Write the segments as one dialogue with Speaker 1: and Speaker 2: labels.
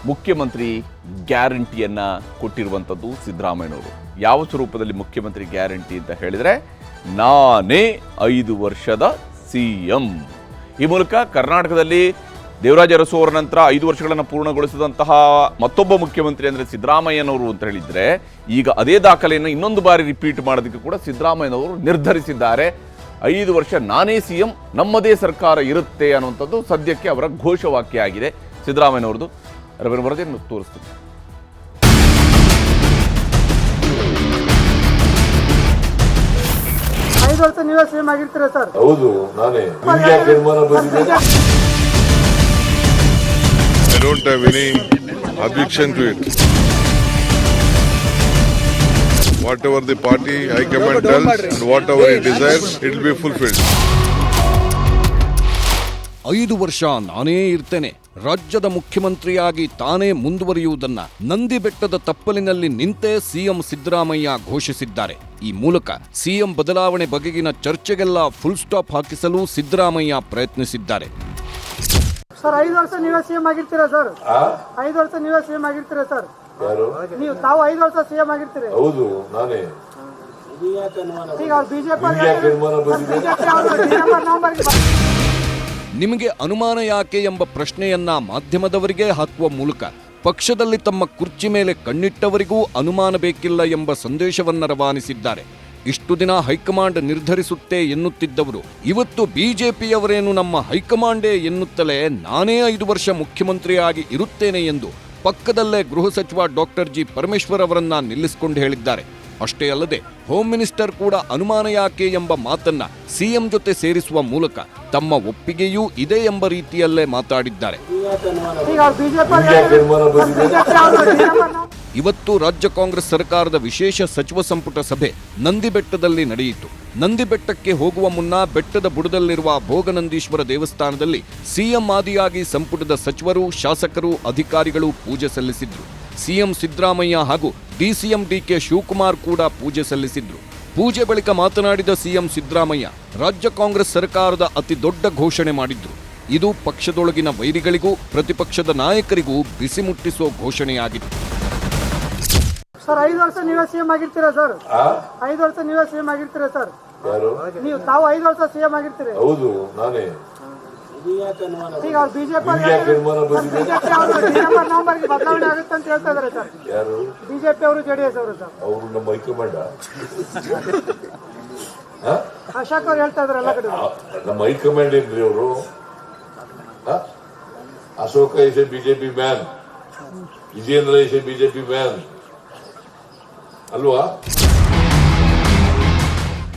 Speaker 1: ಮುಖ್ಯಮಂತ್ರಿ ಗ್ಯಾರಂಟಿಯನ್ನು ಕೊಟ್ಟಿರುವಂಥದ್ದು ಸಿದ್ದರಾಮಯ್ಯನವರು. ಯಾವ ಸ್ವರೂಪದಲ್ಲಿ ಮುಖ್ಯಮಂತ್ರಿ ಗ್ಯಾರಂಟಿ ಅಂತ ಹೇಳಿದರೆ, ನಾನೇ 5 ವರ್ಷದ CM. ಈ ಮೂಲಕ ಕರ್ನಾಟಕದಲ್ಲಿ ದೇವರಾಜ ಅರಸು ಅವರ ನಂತರ 5 ವರ್ಷಗಳನ್ನು ಪೂರ್ಣಗೊಳಿಸಿದಂತಹ ಮತ್ತೊಬ್ಬ ಮುಖ್ಯಮಂತ್ರಿ ಅಂದರೆ ಸಿದ್ದರಾಮಯ್ಯನವರು ಅಂತ ಹೇಳಿದರೆ, ಈಗ ಅದೇ ದಾಖಲೆಯನ್ನು ಇನ್ನೊಂದು ಬಾರಿ ರಿಪೀಟ್ ಮಾಡೋದಕ್ಕೆ ಕೂಡ ಸಿದ್ದರಾಮಯ್ಯನವರು ನಿರ್ಧರಿಸಿದ್ದಾರೆ. 5 ವರ್ಷ ನಾನೇ CM, ನಮ್ಮದೇ ಸರ್ಕಾರ ಇರುತ್ತೆ ಅನ್ನುವಂಥದ್ದು ಸದ್ಯಕ್ಕೆ ಅವರ ಘೋಷವಾಕ್ಯ ಆಗಿದೆ ಸಿದ್ದರಾಮಯ್ಯನವ್ರದ್ದು. ರವೀಂದ್ರ ವರದಿಯನ್ನು ತೋರಿಸ್ತೀನಿ.
Speaker 2: ನೀವೇ CM ಆಗಿರ್ತೀರಾ ಸರ್?
Speaker 3: ಹೌದು, ನಾನೇ. I don't have any objection to it. Whatever the party high command tells and whatever he desires, it will be fulfilled.
Speaker 4: 5 ವರ್ಷ ನಾನೇ ಇರ್ತೇನೆ, ರಾಜ್ಯದ ಮುಖ್ಯಮಂತ್ರಿಯಾಗಿ ತಾನೇ ಮುಂದುವರಿಯುವುದನ್ನ ನಂದಿ ಬೆಟ್ಟದ ತಪ್ಪಲಿನಲ್ಲಿ ನಿಂತೇ CM ಸಿದ್ದರಾಮಯ್ಯ ಘೋಷಿಸಿದ್ದಾರೆ. ಈ ಮೂಲಕ CM ಬದಲಾವಣೆ ಬಗೆಗಿನ ಚರ್ಚೆಗೆಲ್ಲ ಫುಲ್ ಸ್ಟಾಪ್ ಹಾಕಿಸಲು ಸಿದ್ದರಾಮಯ್ಯ ಪ್ರಯತ್ನಿಸಿದ್ದಾರೆ.
Speaker 2: ಸರ್, 5 ವರ್ಷ ನೀವೇ CM ಆಗಿರ್ತೀರಾ ಸರ್? 5 ವರ್ಷ ನೀವೇ CM ಆಗಿರ್ತೀರಾ ಸರ್? ತಾವು 5 ವರ್ಷ CM ಆಗಿರ್ತೀರಿ?
Speaker 3: ಹೌದು, ನಾನೇ.
Speaker 2: ಈಗ ಬಿಜೆಪಿ
Speaker 4: ನಿಮಗೆ ಅನುಮಾನ ಯಾಕೆ ಎಂಬ ಪ್ರಶ್ನೆಯನ್ನ ಮಾಧ್ಯಮದವರಿಗೆ ಹಾಕುವ ಮೂಲಕ ಪಕ್ಷದಲ್ಲಿ ತಮ್ಮ ಕುರ್ಚಿ ಮೇಲೆ ಕಣ್ಣಿಟ್ಟವರಿಗೂ ಅನುಮಾನ ಬೇಕಿಲ್ಲ ಎಂಬ ಸಂದೇಶವನ್ನ ರವಾನಿಸಿದ್ದಾರೆ. ಇಷ್ಟು ದಿನ ಹೈಕಮಾಂಡ್ ನಿರ್ಧರಿಸುತ್ತೆ ಎನ್ನುತ್ತಿದ್ದವರು ಇವತ್ತು ಬಿಜೆಪಿಯವರೇನು ನಮ್ಮ ಹೈಕಮಾಂಡೇ ಎನ್ನುತ್ತಲೇ ನಾನೇ 5 ವರ್ಷ ಮುಖ್ಯಮಂತ್ರಿಯಾಗಿ ಇರುತ್ತೇನೆ ಎಂದು ಪಕ್ಕದಲ್ಲೇ ಗೃಹ ಸಚಿವ ಡಾಕ್ಟರ್ ಜಿ ಪರಮೇಶ್ವರ್ ಅವರನ್ನ ನಿಲ್ಲಿಸಿಕೊಂಡು ಹೇಳಿದ್ದಾರೆ. ಅಷ್ಟೇ ಅಲ್ಲದೆ ಹೋಮ್ ಮಿನಿಸ್ಟರ್ ಕೂಡ ಅನುಮಾನ ಯಾಕೆ ಎಂಬ ಮಾತನ್ನ CM ಜೊತೆ ಸೇರಿಸುವ ಮೂಲಕ ತಮ್ಮ ಒಪ್ಪಿಗೆಯೂ ಇದೆ ಎಂಬ ರೀತಿಯಲ್ಲೇ ಮಾತಾಡಿದ್ದಾರೆ. ಇವತ್ತು ರಾಜ್ಯ ಕಾಂಗ್ರೆಸ್ ಸರ್ಕಾರದ ವಿಶೇಷ ಸಚಿವ ಸಂಪುಟ ಸಭೆ ನಂದಿ ಬೆಟ್ಟದಲ್ಲಿ ನಡೆಯಿತು. ನಂದಿ ಬೆಟ್ಟಕ್ಕೆ ಹೋಗುವ ಮುನ್ನ ಬೆಟ್ಟದ ಬುಡದಲ್ಲಿರುವ ಭೋಗನಂದೀಶ್ವರ ದೇವಸ್ಥಾನದಲ್ಲಿ CM ಆದಿಯಾಗಿ ಸಂಪುಟದ ಸಚಿವರು, ಶಾಸಕರು, ಅಧಿಕಾರಿಗಳು ಪೂಜೆ ಸಲ್ಲಿಸಿದ್ರು. CM ಸಿದ್ದರಾಮಯ್ಯ ಹಾಗೂ DCM DK ಶಿವಕುಮಾರ್ ಕೂಡ ಪೂಜೆ ಸಲ್ಲಿಸಿದ್ರು. ಪೂಜೆ ಬಳಿಕ ಮಾತನಾಡಿದ CM ಸಿದ್ದರಾಮಯ್ಯ ರಾಜ್ಯ ಕಾಂಗ್ರೆಸ್ ಸರ್ಕಾರದ ಅತಿ ದೊಡ್ಡ ಘೋಷಣೆ ಮಾಡಿದ್ರು. ಇದು ಪಕ್ಷದೊಳಗಿನ ವೈರಿಗಳಿಗೂ ಪ್ರತಿಪಕ್ಷದ ನಾಯಕರಿಗೂ ಬಿಸಿ ಮುಟ್ಟಿಸುವ ಘೋಷಣೆಯಾಗಿತ್ತು.
Speaker 2: ಸರ್, 5 ವರ್ಷ ನೀವೇ CM ಆಗಿರ್ತೀರಾ ಸರ್? 5 ವರ್ಷ ನೀವೇ CM ಆಗಿರ್ತೀರಾ ಸರ್? ತಾವು 5 ವರ್ಷ CM ಆಗಿರ್ತೀರಿ?
Speaker 3: ಹೌದು, ನಾನೇ.
Speaker 2: ಈಗ ಬಿಜೆಪಿ ಬದಲಾವಣೆ ಆಗುತ್ತೆ ಅಂತ ಹೇಳ್ತಾ ಇದಾರೆ ಸರ್.
Speaker 3: ಯಾರು?
Speaker 2: ಬಿಜೆಪಿ ಅವರು, JDS ಅವರು ಸರ್.
Speaker 3: ಅವರು ನಮ್ಮ ಹೈಕಮಾಂಡ್.
Speaker 2: ಅಶೋಕ್ ಅವ್ರು ಹೇಳ್ತಾ ಇದಾರೆ ಎಲ್ಲ ಕಡೆ.
Speaker 3: ನಮ್ಮ ಹೈಕಮಾಂಡ್ ಏನ್ರಿ ಅವರು? Ashoka is a BJP man, Vijendra is a BJP man ಅಲ್ವಾ?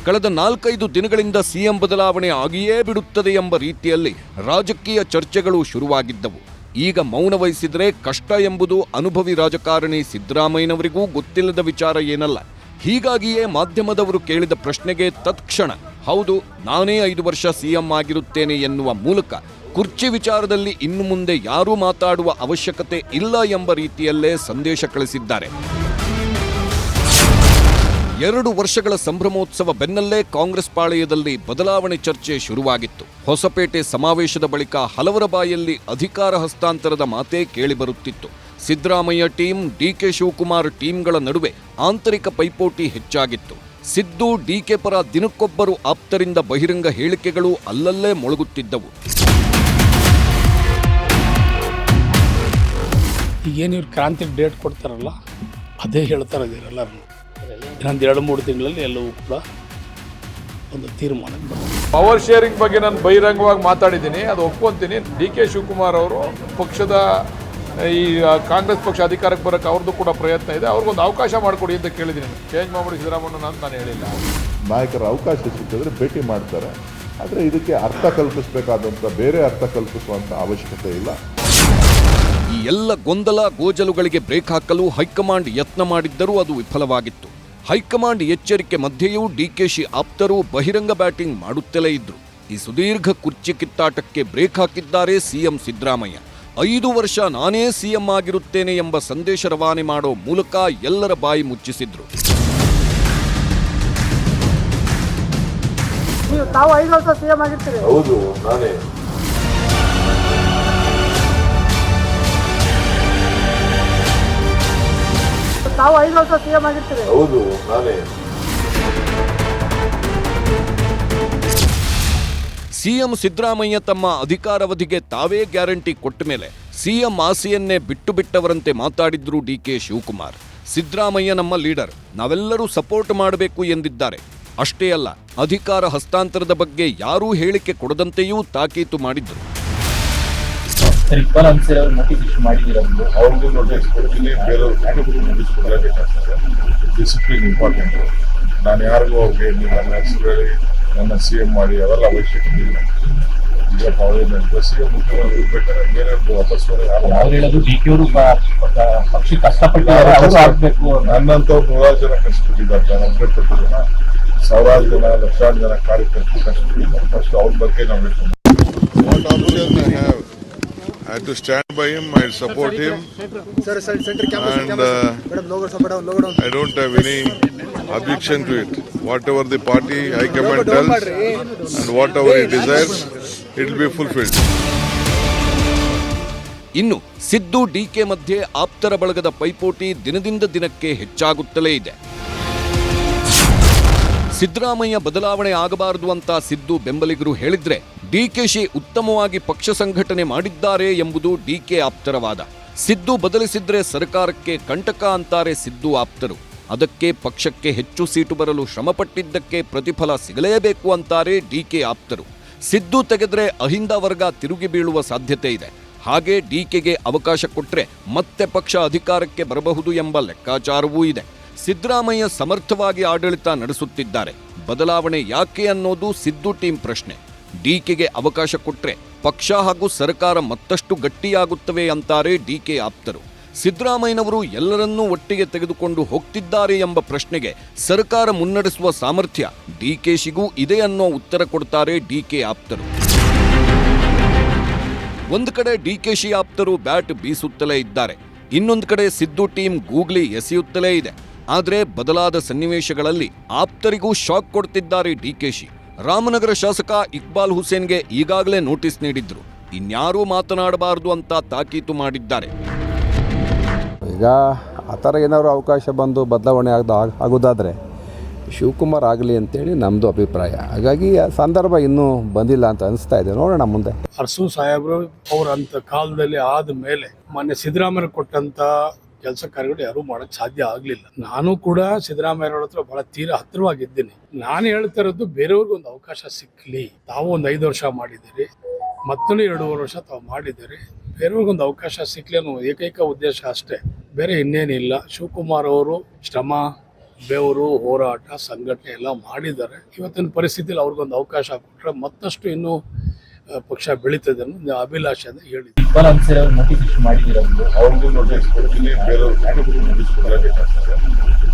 Speaker 4: ಕಳೆದ 4-5 ದಿನಗಳಿಂದ CM ಬದಲಾವಣೆ ಆಗಿಯೇ ಬಿಡುತ್ತದೆ ಎಂಬ ರೀತಿಯಲ್ಲಿ ರಾಜಕೀಯ ಚರ್ಚೆಗಳು ಶುರುವಾಗಿದ್ದವು. ಈಗ ಮೌನ ವಹಿಸಿದ್ರೆ ಕಷ್ಟ ಎಂಬುದು ಅನುಭವಿ ರಾಜಕಾರಣಿ ಸಿದ್ದರಾಮಯ್ಯನವರಿಗೂ ಗೊತ್ತಿಲ್ಲದ ವಿಚಾರ ಏನಲ್ಲ. ಹೀಗಾಗಿಯೇ ಮಾಧ್ಯಮದವರು ಕೇಳಿದ ಪ್ರಶ್ನೆಗೆ ತತ್ಕ್ಷಣ ಹೌದು, ನಾನೇ 5 ವರ್ಷ CM ಆಗಿರುತ್ತೇನೆ ಎನ್ನುವ ಮೂಲಕ ಕುರ್ಚಿ ವಿಚಾರದಲ್ಲಿ ಇನ್ನು ಮುಂದೆ ಯಾರೂ ಮಾತಾಡುವ ಅವಶ್ಯಕತೆ ಇಲ್ಲ ಎಂಬ ರೀತಿಯಲ್ಲೇ ಸಂದೇಶ ಕಳಿಸಿದ್ದಾರೆ. 2 ವರ್ಷಗಳ ಸಂಭ್ರಮೋತ್ಸವ ಬೆನ್ನಲ್ಲೇ ಕಾಂಗ್ರೆಸ್ ಪಾಳೆಯದಲ್ಲಿ ಬದಲಾವಣೆ ಚರ್ಚೆ ಶುರುವಾಗಿತ್ತು. ಹೊಸಪೇಟೆ ಸಮಾವೇಶದ ಬಳಿಕ ಹಲವರ ಬಾಯಲ್ಲಿ ಅಧಿಕಾರ ಹಸ್ತಾಂತರದ ಮಾತೇ ಕೇಳಿಬರುತ್ತಿತ್ತು. ಸಿದ್ದರಾಮಯ್ಯ ಟೀಮ್, DK ಶಿವಕುಮಾರ್ ಟೀಮ್ಗಳ ನಡುವೆ ಆಂತರಿಕ ಪೈಪೋಟಿ ಹೆಚ್ಚಾಗಿತ್ತು. ಸಿದ್ದು, DK ಪರ ದಿನಕ್ಕೊಬ್ಬರು ಆಪ್ತರಿಂದ ಬಹಿರಂಗ ಹೇಳಿಕೆಗಳು ಅಲ್ಲಲ್ಲೇ ಮೊಳಗುತ್ತಿದ್ದವು.
Speaker 5: ಈಗೇನು ಇವ್ರು ಕ್ರಾಂತಿ ಡೇಟ್ ಕೊಡ್ತಾರಲ್ಲ, ಅದೇ ಹೇಳ್ತಾರೆ ಎಲ್ಲರೂ. ಇನ್ನೊಂದು 2-3 ತಿಂಗಳಲ್ಲಿ ಎಲ್ಲವೂ ಕೂಡ ಒಂದು ತೀರ್ಮಾನ.
Speaker 6: ಪವರ್ ಶೇರಿಂಗ್ ಬಗ್ಗೆ ನಾನು ಬಹಿರಂಗವಾಗಿ ಮಾತಾಡಿದ್ದೀನಿ, ಅದು ಒಪ್ಕೊಂತೀನಿ. DK ಶಿವಕುಮಾರ್ ಅವರು ಪಕ್ಷದ ಈ ಕಾಂಗ್ರೆಸ್ ಪಕ್ಷ ಅಧಿಕಾರಕ್ಕೆ ಬರೋಕ್ಕೆ ಅವ್ರದ್ದು ಕೂಡ ಪ್ರಯತ್ನ ಇದೆ, ಅವ್ರಿಗೊಂದು ಅವಕಾಶ ಮಾಡಿಕೊಡಿ ಅಂತ ಕೇಳಿದ್ದೀನಿ. ಚೇಂಜ್ ಮಾಡಿ ಸಿದ್ದರಾಮಯ್ಯ ಅಂತ ನಾನು ಹೇಳಿಲ್ಲ.
Speaker 7: ನಾಯಕರ ಅವಕಾಶ ಸಿಕ್ಕಿದ್ರೆ ಭೇಟಿ ಮಾಡ್ತಾರೆ, ಆದರೆ ಇದಕ್ಕೆ ಅರ್ಥ ಕಲ್ಪಿಸಬೇಕಾದಂಥ ಬೇರೆ ಅರ್ಥ ಕಲ್ಪಿಸುವಂಥ ಅವಶ್ಯಕತೆ ಇಲ್ಲ.
Speaker 4: ಈ ಎಲ್ಲ ಗೊಂದಲ ಗೋಜಲುಗಳಿಗೆ ಬ್ರೇಕ್ ಹಾಕಲು ಹೈಕಮಾಂಡ್ ಯತ್ನ ಮಾಡಿದ್ದರೂ ಅದು ವಿಫಲವಾಗಿತ್ತು. ಹೈಕಮಾಂಡ್ ಎಚ್ಚರಿಕೆ ಮಧ್ಯೆಯೂ DKಶಿ ಆಪ್ತರು ಬಹಿರಂಗ ಬ್ಯಾಟಿಂಗ್ ಮಾಡುತ್ತಲೇ ಇದ್ರು. ಈ ಸುದೀರ್ಘ ಕುರ್ಚಿ ಕಿತ್ತಾಟಕ್ಕೆ ಬ್ರೇಕ್ ಹಾಕಿದ್ದಾರೆ CM ಸಿದ್ದರಾಮಯ್ಯ. 5 ವರ್ಷ ನಾನೇ CM ಆಗಿರುತ್ತೇನೆ ಎಂಬ ಸಂದೇಶ ರವಾನೆ ಮಾಡೋ ಮೂಲಕ ಎಲ್ಲರ ಬಾಯಿ ಮುಚ್ಚಿಸಿದ್ರು.
Speaker 2: ತಾವು 5 ವರ್ಷ CM ಆಗಿರ್ತೀರಿ?
Speaker 3: ಹೌದು, ನಾನೇ.
Speaker 2: ತಾವು 5 ವರ್ಷ ಸಿಎಂ ಆಗಿರ್ತೀರಿ.
Speaker 3: ಹೌದು, ನಾನೇ.
Speaker 4: ಸಿಎಂ ಸಿದ್ದರಾಮಯ್ಯ ತಮ್ಮ ಅಧಿಕಾರಾವಧಿಗೆ ತಾವೇ ಗ್ಯಾರಂಟಿ ಕೊಟ್ಟ ಮೇಲೆ ಸಿಎಂ ಆಸೆಯನ್ನೇ ಬಿಟ್ಟು ಬಿಟ್ಟವರಂತೆ ಮಾತಾಡಿದ್ರು ಡಿಕೆ ಶಿವಕುಮಾರ್. ಸಿದ್ದರಾಮಯ್ಯ ನಮ್ಮ ಲೀಡರ್, ನಾವೆಲ್ಲರೂ ಸಪೋರ್ಟ್ ಮಾಡಬೇಕು ಎಂದಿದ್ದಾರೆ. ಅಷ್ಟೇ ಅಲ್ಲ, ಅಧಿಕಾರ ಹಸ್ತಾಂತರದ ಬಗ್ಗೆ ಯಾರೂ ಹೇಳಿಕೆ ಕೊಡದಂತೆಯೂ ತಾಕೀತು ಮಾಡಿದ್ರು.
Speaker 3: ಅವ್ರಿಗೂ ನೋಟಿಸ್ ಕೊಡ್ತೀನಿ, ಬೇರೆಯವ್ರಿಗೆ ನೋಟಿಸ್ ಕೊಡಲೇಬೇಕಾಗ್ತದೆ. Discipline important. ನಾನು ಯಾರಿಗೂ ಅವ್ರಿಗೆ ನನ್ನ ಹೆಸರು ಹೇಳಿ ನನ್ನ CM ಮಾಡಿ ಅವೆಲ್ಲ ಅವಶ್ಯಕತೆ ಇಲ್ಲ. ಈಗ ಸಿಎಂ ಮುಖ್ಯಮಂತ್ರಿ ಬೇಕಾದ್ರೆ ಬೇರೆಯವ್ರದ್ದು ವಾಪಸ್ ನನ್ನಂತವ್ರು 100 ಜನ ಕಷ್ಟಪಟ್ಟಿದ್ದಾರೆ, ನಾನು ಒಬ್ಬಟ್ಟು ಜನ, ಸಾವಿರಾರು ಜನ, ಲಕ್ಷಾರು ಜನ ಕಾರ್ಯಕರ್ತರು ಕಷ್ಟಪಟ್ಟಿದ್ದಾರೆ. ಫಸ್ಟ್ ಅವ್ರ ಬಗ್ಗೆ ನಾವು What option I have? I have to stand by him, I support him, and I don't have any objection to it. Whatever the party high command tells and whatever he desires, it will be fulfilled.
Speaker 4: ಇನ್ನು Siddu DK ಮಧ್ಯೆ ಆಪ್ತರ ಬಳಗದ ಪೈಪೋಟಿ ದಿನದಿಂದ ದಿನಕ್ಕೆ ಹೆಚ್ಚಾಗುತ್ತಲೇ ಇದೆ. ಸಿದ್ದರಾಮಯ್ಯ ಬದಲಾವಣೆ ಆಗಬಾರದು ಅಂತ ಸಿದ್ದು ಬೆಂಬಲಿಗರು ಹೇಳಿದ್ರೆ, ಡಿಕೆಶಿ ಉತ್ತಮವಾಗಿ ಪಕ್ಷ ಸಂಘಟನೆ ಮಾಡಿದ್ದಾರೆ ಎಂಬುದು ಡಿಕೆ ಆಪ್ತರ ವಾದ. ಸಿದ್ದು ಬದಲಿಸಿದ್ರೆ ಸರ್ಕಾರಕ್ಕೆ ಕಂಟಕ ಅಂತಾರೆ ಸಿದ್ದು ಆಪ್ತರು. ಅದಕ್ಕೆ ಪಕ್ಷಕ್ಕೆ ಹೆಚ್ಚು ಸೀಟು ಬರಲು ಶ್ರಮಪಟ್ಟಿದ್ದಕ್ಕೆ ಪ್ರತಿಫಲ ಸಿಗಲೇಬೇಕು ಅಂತಾರೆ ಡಿಕೆ ಆಪ್ತರು. ಸಿದ್ದು ತೆಗೆದ್ರೆ ಅಹಿಂದ ವರ್ಗ ತಿರುಗಿ ಬೀಳುವ ಸಾಧ್ಯತೆ ಇದೆ. ಹಾಗೆ ಡಿಕೆಗೆ ಅವಕಾಶ ಕೊಟ್ರೆ ಮತ್ತೆ ಪಕ್ಷ ಅಧಿಕಾರಕ್ಕೆ ಬರಬಹುದು ಎಂಬ ಲೆಕ್ಕಾಚಾರವೂ ಇದೆ. ಸಿದ್ದರಾಮಯ್ಯ ಸಮರ್ಥವಾಗಿ ಆಡಳಿತ ನಡೆಸುತ್ತಿದ್ದಾರೆ, ಬದಲಾವಣೆ ಯಾಕೆ ಅನ್ನೋದು ಸಿದ್ದು ಟೀಮ್ ಪ್ರಶ್ನೆ. ಡಿಕೆಗೆ ಅವಕಾಶ ಕೊಟ್ರೆ ಪಕ್ಷ ಹಾಗೂ ಸರ್ಕಾರ ಮತ್ತಷ್ಟು ಗಟ್ಟಿಯಾಗುತ್ತವೆ ಅಂತಾರೆ ಡಿಕೆ ಆಪ್ತರು. ಸಿದ್ದರಾಮಯ್ಯನವರು ಎಲ್ಲರನ್ನೂ ಒಟ್ಟಿಗೆ ತೆಗೆದುಕೊಂಡು ಹೋಗ್ತಿದ್ದಾರೆ ಎಂಬ ಪ್ರಶ್ನೆಗೆ ಸರ್ಕಾರ ಮುನ್ನಡೆಸುವ ಸಾಮರ್ಥ್ಯ ಡಿಕೆಶಿಗೂ ಇದೆ ಅನ್ನೋ ಉತ್ತರ ಕೊಡ್ತಾರೆ ಡಿಕೆ ಆಪ್ತರು. ಒಂದು ಕಡೆ ಡಿಕೆಶಿ ಆಪ್ತರು ಬ್ಯಾಟ್ ಬೀಸುತ್ತಲೇ ಇದ್ದಾರೆ, ಇನ್ನೊಂದು ಕಡೆ ಸಿದ್ದು ಟೀಮ್ ಗೂಗ್ಲಿ ಎಸೆಯುತ್ತಲೇ ಇದೆ. ಆದರೆ ಬದಲಾದ ಸನ್ನಿವೇಶಗಳಲ್ಲಿ ಆಪ್ತರಿಗೂ ಶಾಕ್ ಕೊಡ್ತಿದ್ದಾರೆ ಡಿಕೆಶಿ. ರಾಮನಗರ ಶಾಸಕ ಇಕ್ಬಾಲ್ ಹುಸೇನ್ಗೆ ಈಗಾಗಲೇ ನೋಟಿಸ್ ನೀಡಿದ್ರು, ಇನ್ಯಾರೂ ಮಾತನಾಡಬಾರದು ಅಂತ ತಾಕೀತು ಮಾಡಿದ್ದಾರೆ.
Speaker 8: ಈಗ ಆ ಥರ ಏನಾದ್ರು ಅವಕಾಶ ಬಂದು ಬದಲಾವಣೆ ಆಗೋದಾದರೆ ಶಿವಕುಮಾರ್ ಆಗಲಿ ಅಂತೇಳಿ ನಮ್ಮದು ಅಭಿಪ್ರಾಯ. ಹಾಗಾಗಿ ಆ ಸಂದರ್ಭ ಇನ್ನೂ ಬಂದಿಲ್ಲ ಅಂತ ಅನಿಸ್ತಾ ಇದೆ, ನೋಡೋಣ ಮುಂದೆ.
Speaker 5: ಅರಸು ಸಾಹೇಬರು ಅವ್ರ ಅಂತ ಕಾಲದಲ್ಲಿ ಆದ ಮೇಲೆ ಮೊನ್ನೆ ಸಿದ್ದರಾಮಯ್ಯ ಕೊಟ್ಟಂತ ಕೆಲಸ ಕಾರ್ಯಗಳು ಯಾರು ಮಾಡಕ್ ಸಾಧ್ಯ ಆಗ್ಲಿಲ್ಲ. ನಾನು ಕೂಡ ಸಿದ್ದರಾಮಯ್ಯ ಹತ್ರ ಬಹಳ ತೀರಾ ಹತ್ತಿರವಾಗಿದ್ದೀನಿ. ನಾನು ಹೇಳ್ತಾ ಇರೋದು ಬೇರೆಯವ್ರಿಗೆ ಒಂದು ಅವಕಾಶ ಸಿಕ್ಕಲಿ. ತಾವು ಒಂದು 5 ವರ್ಷ ಮಾಡಿದ್ದೀರಿ, ಮತ್ತೊಂದು 2.5 ವರ್ಷ ತಾವು ಮಾಡಿದ್ದೀರಿ, ಬೇರೆಯವ್ರಿಗೊಂದು ಅವಕಾಶ ಸಿಕ್ಕಲಿ ಅನ್ನೋ ಏಕೈಕ ಉದ್ದೇಶ ಅಷ್ಟೇ, ಬೇರೆ ಇನ್ನೇನಿಲ್ಲ. ಶಿವಕುಮಾರ್ ಅವರು ಶ್ರಮ, ಬೆವರು, ಹೋರಾಟ, ಸಂಘಟನೆ ಎಲ್ಲ ಮಾಡಿದ್ದಾರೆ. ಇವತ್ತಿನ ಪರಿಸ್ಥಿತಿಯಲ್ಲಿ ಅವ್ರಿಗೊಂದು ಅವಕಾಶ ಕೊಟ್ಟರೆ ಮತ್ತಷ್ಟು ಇನ್ನೂ ಪಕ್ಷ ಬೆಳೀತದೆ ಅನ್ನೋ ಅಭಿಲಾಷೆ ಅಂತ ಹೇಳಿದ್ರು.
Speaker 3: ಅವ್ರಿಗೂ ನೋಟಿಸ್ ಕೊಡ್ತೀನಿ, ಬೇರೆಯವ್ರಿಗೆ ನೋಟಿಸ್ ಕೊಡಲೇಬೇಕಾಗ್ತದೆ.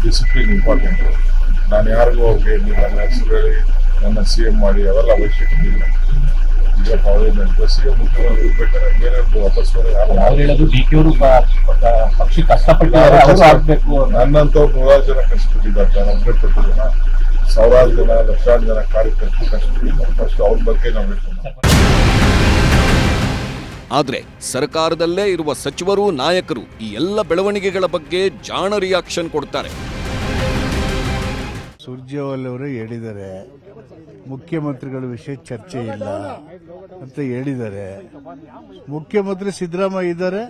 Speaker 3: Discipline important. ನಾನು ಯಾರಿಗೂ ಅವ್ರಿಗೆ ನನ್ನ ಹೆಸರು ಹೇಳಿ ನನ್ನ CM ಮಾಡಿ ಅವೆಲ್ಲ ಅವಶ್ಯಕತೆ ಇಲ್ಲ. ಈಗ ಸಿಎಂ ಮುಖ್ಯಮಂತ್ರಿ ಬೇಕಾದ್ರೆ ಬೇರೆಯವ್ರದ್ದು ವಾಪಸ್ ನನ್ನಂತವ್ರು 100 ಜನ ಕಷ್ಟಪಟ್ಟಿದ್ದಾರೆ, ನಾನು ಒಬ್ಬಟ್ಟು ಜನ, ಸಾವಿರಾರು ಜನ, ಲಕ್ಷಾರು ಜನ ಕಾರ್ಯಕರ್ತರು ಕಷ್ಟಪಟ್ಟಿದ್ದಾರೆ. ಫಸ್ಟ್ ಅವ್ರ ಬಗ್ಗೆ ನಾವು
Speaker 4: ಆದ್ರೆ ಸರ್ಕಾರದಲ್ಲೇ ಇರುವ ಸಚಿವರು, ನಾಯಕರು ಈ ಎಲ್ಲ ಬೆಳವಣಿಗೆಗಳ ಬಗ್ಗೆ ಜಾಣ ರಿಯಾಕ್ಷನ್ ಕೊಡ್ತಾರೆ.
Speaker 9: ಸುರ್ಜೇವಾಲಾ ಅವರು ಹೇಳಿದ್ದಾರೆ, ಮುಖ್ಯಮಂತ್ರಿಗಳ ವಿಷಯ ಚರ್ಚೆ ಇಲ್ಲ ಅಂತ ಹೇಳಿದ್ದಾರೆ. ಮುಖ್ಯಮಂತ್ರಿ ಸಿದ್ದರಾಮಯ್ಯ ಇದ್ದಾರೆ,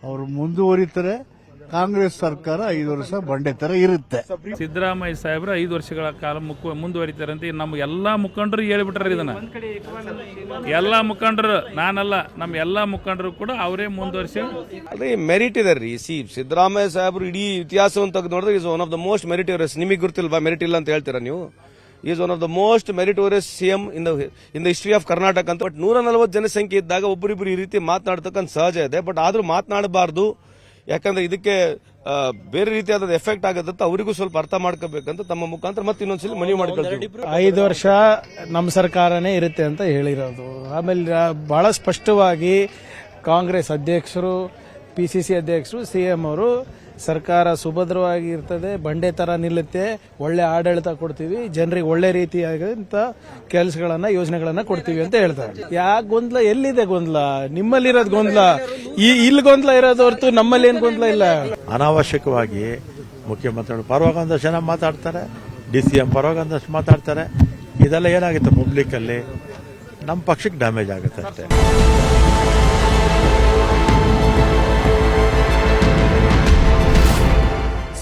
Speaker 9: ಅವರು ಮುಂದುವರಿತಾರೆ. ಕಾಂಗ್ರೆಸ್ ಸರ್ಕಾರ 5 ವರ್ಷ ಬಂಡೆ ತರ ಇರುತ್ತೆ.
Speaker 10: ಸಿದ್ದರಾಮಯ್ಯ ಸಾಹೇಬ್ರು 5 ವರ್ಷಗಳ ಕಾಲ ಮುಂದುವರಿತಾರೆ ಅಂತ ನಮ್ಮ ಎಲ್ಲಾ ಮುಖಂಡರು ಹೇಳಿಬಿಟ್ಟಾರೆ. ಇದನ್ನ ಎಲ್ಲಾ ಮುಖಂಡರು, ನಾನಲ್ಲ, ನಮ್ಮ ಎಲ್ಲಾ ಮುಖಂಡರು ಕೂಡ ಅವರೇ ಮುಂದುವರಿಸಿ.
Speaker 11: ಅದೇ ಮೆರಿಟ್ ಇದೆ ರೀ. ಸಿದ್ದರಾಮಯ್ಯ ಸಾಹೇಬ್ರು ಇಡೀ ಇತಿಹಾಸವನ್ನು ತೆಗೆದು ನೋಡಿದ್ರೆ is one of the most meritorious. ನಿಮಗೆ ಗೊತ್ತಿಲ್ವಾ ಮೆರಿಟ್ ಇಲ್ಲ ಅಂತ ಹೇಳ್ತೀರಾ ನೀವು? Is one of the most meritorious CM in the history of Karnataka ಅಂತ. ಬಟ್ 140 ಜನಸಂಖ್ಯೆ ಇದ್ದಾಗ ಒಬ್ಬರಿಬ್ಬರು ಈ ರೀತಿ ಮಾತನಾಡ್ತಕ್ಕಂಥ ಸಹಜ ಇದೆ. ಬಟ್ ಆದ್ರೂ ಮಾತನಾಡಬಾರ್ದು, ಯಾಕಂದ್ರೆ ಇದಕ್ಕೆ ಬೇರೆ ರೀತಿಯಾದ ಎಫೆಕ್ಟ್ ಆಗುತ್ತೆ. ಅವರಿಗೂ ಸ್ವಲ್ಪ ಅರ್ಥ ಮಾಡ್ಕೋಬೇಕಂತ ತಮ್ಮ ಮುಖಾಂತರ ಮತ್ತೆ ಇನ್ನೊಂದ್ಸಲಿ ಮನವಿ ಮಾಡ್ಕೊಳ್ತೀವಿ.
Speaker 2: 5 ವರ್ಷ ನಮ್ಮ ಸರ್ಕಾರನೇ ಇರುತ್ತೆ ಅಂತ ಹೇಳಿರೋದು. ಆಮೇಲೆ ಬಹಳ ಸ್ಪಷ್ಟವಾಗಿ ಕಾಂಗ್ರೆಸ್ ಅಧ್ಯಕ್ಷರು, PCC ಅಧ್ಯಕ್ಷರು, CM ಅವರು ಸರ್ಕಾರ ಸುಭದ್ರವಾಗಿ ಇರ್ತದೆ, ಬಂಡೆ ತರ ನಿಲ್ಲುತ್ತೆ, ಒಳ್ಳೆ ಆಡಳಿತ ಕೊಡ್ತೀವಿ, ಜನರಿಗೆ ಒಳ್ಳೆ ರೀತಿಯಾದಂತ ಕೆಲಸಗಳನ್ನ, ಯೋಜನೆಗಳನ್ನ ಕೊಡ್ತೀವಿ ಅಂತ ಹೇಳ್ತಾರೆ. ಯಾಕೆ ಗೊಂದಲ? ಎಲ್ಲಿದೆ ಗೊಂದಲ? ನಿಮ್ಮಲ್ಲಿರೋದು ಗೊಂದಲ. ಇಲ್ಲಿ ಗೊಂದಲ ಇರೋದು ಹೊರತು ನಮ್ಮಲ್ಲಿ ಏನ್ ಗೊಂದಲ ಇಲ್ಲ.
Speaker 9: ಅನಾವಶ್ಯಕವಾಗಿ ಮುಖ್ಯಮಂತ್ರಿಗಳು ಪರವಾಗಿ ಒಂದಷ್ಟು ಜನ ಮಾತಾಡ್ತಾರೆ, DCM ಪರವಾಗಿ ಒಂದಷ್ಟು ಮಾತಾಡ್ತಾರೆ. ಇದೆಲ್ಲ ಏನಾಗುತ್ತೆ ಪಬ್ಲಿಕ್ಕಲ್ಲಿ ನಮ್ಮ ಪಕ್ಷಕ್ಕೆ ಡ್ಯಾಮೇಜ್ ಆಗುತ್ತೆ ಅಷ್ಟೇ.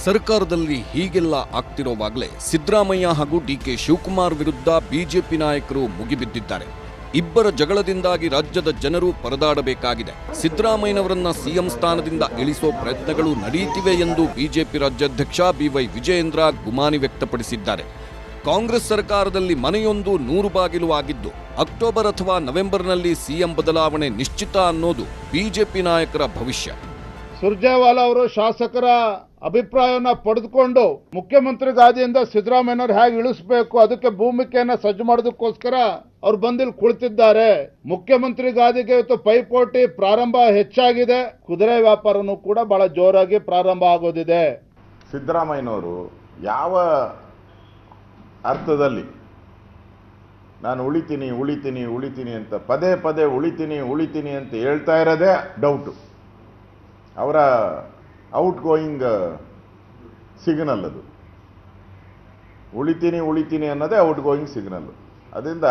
Speaker 4: ಸರ್ಕಾರದಲ್ಲಿ ಹೀಗೆಲ್ಲ ಆಗ್ತಿರೋವಾಗಲೇ ಸಿದ್ದರಾಮಯ್ಯ ಹಾಗೂ DK ಶಿವಕುಮಾರ್ ವಿರುದ್ಧ ಬಿಜೆಪಿ ನಾಯಕರು ಮುಗಿಬಿದ್ದಿದ್ದಾರೆ. ಇಬ್ಬರ ಜಗಳದಿಂದಾಗಿ ರಾಜ್ಯದ ಜನರು ಪರದಾಡಬೇಕಾಗಿದೆ. ಸಿದ್ದರಾಮಯ್ಯನವರನ್ನ ಸಿಎಂ ಸ್ಥಾನದಿಂದ ಇಳಿಸೋ ಪ್ರಯತ್ನಗಳು ನಡೆಯುತ್ತಿವೆ ಎಂದು ಬಿಜೆಪಿ ರಾಜ್ಯಾಧ್ಯಕ್ಷ BY ವಿಜಯೇಂದ್ರ ಗುಮಾನಿ ವ್ಯಕ್ತಪಡಿಸಿದ್ದಾರೆ. ಕಾಂಗ್ರೆಸ್ ಸರ್ಕಾರದಲ್ಲಿ ಮನೆಯೊಂದು 100 ಬಾಗಿಲು ಆಗಿದ್ದು ಅಕ್ಟೋಬರ್ ಅಥವಾ ನವೆಂಬರ್ನಲ್ಲಿ ಸಿಎಂ ಬದಲಾವಣೆ ನಿಶ್ಚಿತ ಅನ್ನೋದು ಬಿಜೆಪಿ ನಾಯಕರ ಭವಿಷ್ಯ.
Speaker 3: ಸುರ್ಜೇವಾಲಾ ಅವರು ಶಾಸಕರ ಅಭಿಪ್ರಾಯವನ್ನ ಪಡೆದುಕೊಂಡು ಮುಖ್ಯಮಂತ್ರಿ ಗಾದಿಯಿಂದ ಸಿದ್ದರಾಮಯ್ಯನವ್ರು ಹೇಗೆ ಇಳಿಸಬೇಕು ಅದಕ್ಕೆ ಭೂಮಿಕೆಯನ್ನ ಸಜ್ಜು ಮಾಡೋದಕ್ಕೋಸ್ಕರ ಅವ್ರು ಬಂದಿಲ್ಲಿ ಕುಳಿತಿದ್ದಾರೆ. ಮುಖ್ಯಮಂತ್ರಿ ಗಾದಿಗೆ ಇವತ್ತು ಪೈಪೋಟಿ ಪ್ರಾರಂಭ ಹೆಚ್ಚಾಗಿದೆ. ಕುದುರೆ ವ್ಯಾಪಾರನೂ ಕೂಡ ಬಹಳ ಜೋರಾಗಿ ಪ್ರಾರಂಭ ಆಗೋದಿದೆ.
Speaker 7: ಸಿದ್ದರಾಮಯ್ಯನವರು ಯಾವ ಅರ್ಥದಲ್ಲಿ ನಾನು ಉಳಿತೀನಿ ಅಂತ ಪದೇ ಪದೇ ಉಳಿತೀನಿ ಅಂತ ಹೇಳ್ತಾ ಇರೋದೇ ಡೌಟು. ಅವರ ಔಟ್ ಗೋಯಿಂಗ್ ಸಿಗ್ನಲ್ ಅದು. ಉಳಿತೀನಿ ಅನ್ನೋದೇ ಔಟ್ ಗೋಯಿಂಗ್ ಸಿಗ್ನಲ್. ಅದರಿಂದ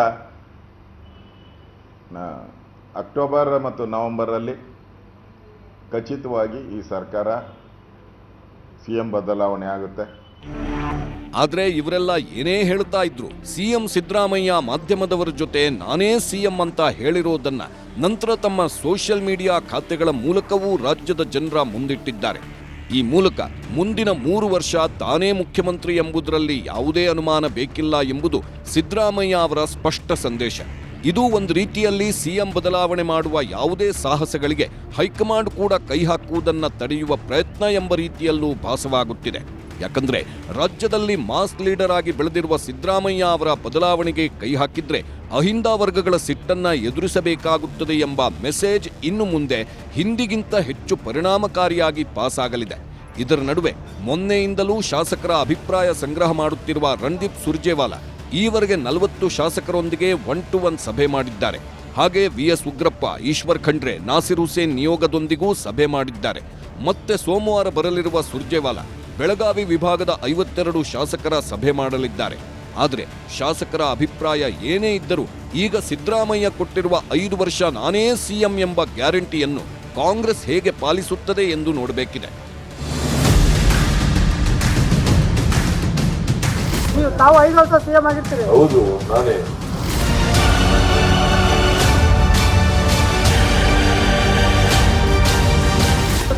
Speaker 7: ಅಕ್ಟೋಬರ್ ಮತ್ತು ನವೆಂಬರಲ್ಲಿ ಖಚಿತವಾಗಿ ಈ ಸರ್ಕಾರ ಸಿಎಂ ಬದಲಾವಣೆ ಆಗುತ್ತೆ.
Speaker 4: ಆದ್ರೆ ಇವರೆಲ್ಲ ಏನೇ ಹೇಳ್ತಾ ಇದ್ರು, ಸಿಎಂ ಸಿದ್ದರಾಮಯ್ಯ ಮಾಧ್ಯಮದವರ ಜೊತೆ ನಾನೇ ಸಿಎಂ ಅಂತ ಹೇಳಿರೋದನ್ನ ನಂತರ ತಮ್ಮ ಸೋಷಿಯಲ್ ಮೀಡಿಯಾ ಖಾತೆಗಳ ಮೂಲಕವೂ ರಾಜ್ಯದ ಜನರ ಮುಂದಿಟ್ಟಿದ್ದಾರೆ. ಈ ಮೂಲಕ ಮುಂದಿನ 3 ವರ್ಷ ತಾನೇ ಮುಖ್ಯಮಂತ್ರಿ ಎಂಬುದರಲ್ಲಿ ಯಾವುದೇ ಅನುಮಾನ ಬೇಕಿಲ್ಲ ಎಂಬುದು ಸಿದ್ದರಾಮಯ್ಯ ಅವರ ಸ್ಪಷ್ಟ ಸಂದೇಶ. ಇದು ಒಂದು ರೀತಿಯಲ್ಲಿ ಸಿಎಂ ಬದಲಾವಣೆ ಮಾಡುವ ಯಾವುದೇ ಸಾಹಸಗಳಿಗೆ ಹೈಕಮಾಂಡ್ ಕೂಡ ಕೈ ಹಾಕುವುದನ್ನ ತಡೆಯುವ ಪ್ರಯತ್ನ ಎಂಬ ರೀತಿಯಲ್ಲೂ ಭಾಸವಾಗುತ್ತಿದೆ. ಯಾಕಂದ್ರೆ ರಾಜ್ಯದಲ್ಲಿ ಮಾಸ್ ಲೀಡರ್ ಆಗಿ ಬೆಳೆದಿರುವ ಸಿದ್ದರಾಮಯ್ಯ ಅವರ ಬದಲಾವಣೆಗೆ ಕೈ ಹಾಕಿದ್ರೆ ಅಹಿಂದ ವರ್ಗಗಳ ಸಿಟ್ಟನ್ನ ಎದುರಿಸಬೇಕಾಗುತ್ತದೆ ಎಂಬ ಮೆಸೇಜ್ ಇನ್ನು ಮುಂದೆ ಹಿಂದಿಗಿಂತ ಹೆಚ್ಚು ಪರಿಣಾಮಕಾರಿಯಾಗಿ ಪಾಸ್ ಆಗಲಿದೆ. ಇದರ ನಡುವೆ ಮೊನ್ನೆಯಿಂದಲೂ ಶಾಸಕರ ಅಭಿಪ್ರಾಯ ಸಂಗ್ರಹ ಮಾಡುತ್ತಿರುವ ರಣದೀಪ್ ಸುರ್ಜೇವಾಲಾ ಈವರೆಗೆ 40 ಶಾಸಕರೊಂದಿಗೆ 1-to-1 ಸಭೆ ಮಾಡಿದ್ದಾರೆ. ಹಾಗೆ VS ಉಗ್ರಪ್ಪ, ಈಶ್ವರ್ ಖಂಡ್ರೆ, ನಾಸಿರ್ ಹುಸೇನ್ ನಿಯೋಗದೊಂದಿಗೂ ಸಭೆ ಮಾಡಿದ್ದಾರೆ. ಮತ್ತೆ ಸೋಮವಾರ ಬರಲಿರುವ ಸುರ್ಜೇವಾಲಾ ಬೆಳಗಾವಿ ವಿಭಾಗದ 52 ಶಾಸಕರ ಸಭೆ ಮಾಡಲಿದ್ದಾರೆ. ಆದರೆ ಶಾಸಕರ ಅಭಿಪ್ರಾಯ ಏನೇ ಇದ್ದರೂ ಈಗ ಸಿದ್ದರಾಮಯ್ಯ ಕೊಟ್ಟಿರುವ 5 ವರ್ಷ ನಾನೇ ಸಿಎಂ ಎಂಬ ಗ್ಯಾರಂಟಿಯನ್ನು ಕಾಂಗ್ರೆಸ್ ಹೇಗೆ ಪಾಲಿಸುತ್ತದೆ ಎಂದು ನೋಡಬೇಕಿದೆ.
Speaker 2: ತಾವು 5 ವರ್ಷ ಸಿಎಂ ಆಗಿರ್ತೀರಿ?
Speaker 7: ಹೌದು, ನಾನೇ.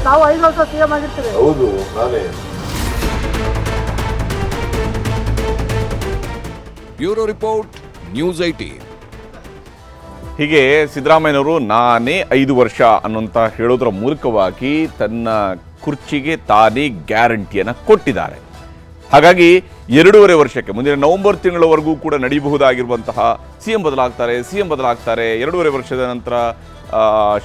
Speaker 2: ತಾವು 5 ವರ್ಷ ಸಿಎಂ ಆಗಿರ್ತೀರಿ?
Speaker 7: ಹೌದು, ನಾನೇ.
Speaker 4: Bureau report, news 18.
Speaker 1: ಹೀಗೆ ಸಿದ್ದರಾಮಯ್ಯನವರು ನಾನೇ 5 ವರ್ಷ ಅನ್ನೋಂತ ಹೇಳೋದ್ರ ಮೂಲಕವಾಗಿ ತನ್ನ ಕುರ್ಚಿಗೆ ತಾನೇ ಗ್ಯಾರಂಟಿಯನ್ನು ಕೊಟ್ಟಿದ್ದಾರೆ. ಹಾಗಾಗಿ 2.5 ವರ್ಷಕ್ಕೆ ಮುಂದಿನ ನವೆಂಬರ್ ತಿಂಗಳವರೆಗೂ ಕೂಡ ನಡೆಯಬಹುದಾಗಿರುವಂತಹ ಸಿಎಂ ಬದಲಾಗ್ತಾರೆ 2.5 ವರ್ಷದ ನಂತರ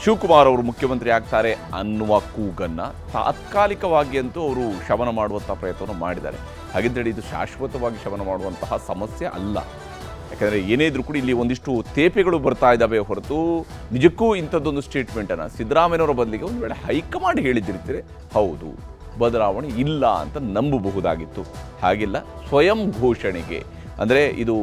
Speaker 1: ಶಿವಕುಮಾರ್ ಅವರು ಮುಖ್ಯಮಂತ್ರಿ ಆಗ್ತಾರೆ ಅನ್ನುವ ಕೂಗನ್ನು ತಾತ್ಕಾಲಿಕವಾಗಿ ಅಂತೂ ಅವರು ಶಮನ ಮಾಡುವಂಥ ಪ್ರಯತ್ನವನ್ನು ಮಾಡಿದ್ದಾರೆ. ಹಾಗಿದ್ದರೆ ಇದು ಶಾಶ್ವತವಾಗಿ ಶಮನ ಮಾಡುವಂತಹ ಸಮಸ್ಯೆ ಅಲ್ಲ. ಯಾಕಂದರೆ ಏನೇ ಇದ್ರೂ ಕೂಡ ಇಲ್ಲಿ ಒಂದಿಷ್ಟು ತೇಪೆಗಳು ಬರ್ತಾ ಇದ್ದಾವೆ ಹೊರತು ನಿಜಕ್ಕೂ ಇಂಥದ್ದೊಂದು ಸ್ಟೇಟ್ಮೆಂಟನ್ನು ಸಿದ್ದರಾಮಯ್ಯನವರ ಬದಲಿಗೆ ಒಂದು ವೇಳೆ ಹೈಕಮಾಂಡ್ ಹೇಳಿದಿರ್ತೀರಿ, ಹೌದು ಬದಲಾವಣೆ ಇಲ್ಲ ಅಂತ ನಂಬಬಹುದಾಗಿತ್ತು. ಹಾಗಿಲ್ಲ, ಸ್ವಯಂ ಘೋಷಣೆಗೆ ಅಂದರೆ ಇದು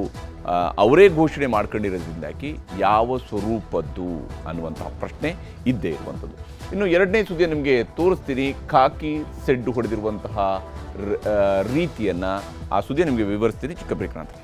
Speaker 1: ಅವರೇ ಘೋಷಣೆ ಮಾಡ್ಕೊಂಡಿರೋದ್ರಿಂದಾಗಿ ಯಾವ ಸ್ವರೂಪದ್ದು ಅನ್ನುವಂತಹ ಪ್ರಶ್ನೆ ಇದ್ದೇ ಇರುವಂಥದ್ದು. ಇನ್ನು 2ನೇ ಸುದ್ದಿ ನಿಮಗೆ ತೋರಿಸ್ತೀನಿ. ಖಾಕಿ ಸೆಡ್ಡು ಹೊಡೆದಿರುವಂತಹ ರೀತಿಯನ್ನು ಆ ಸುದ್ದಿ ನಿಮಗೆ ವಿವರಿಸ್ತೀನಿ. ಚಿಕ್ಕ ಬ್ರೇಕ್ ನಂತರ.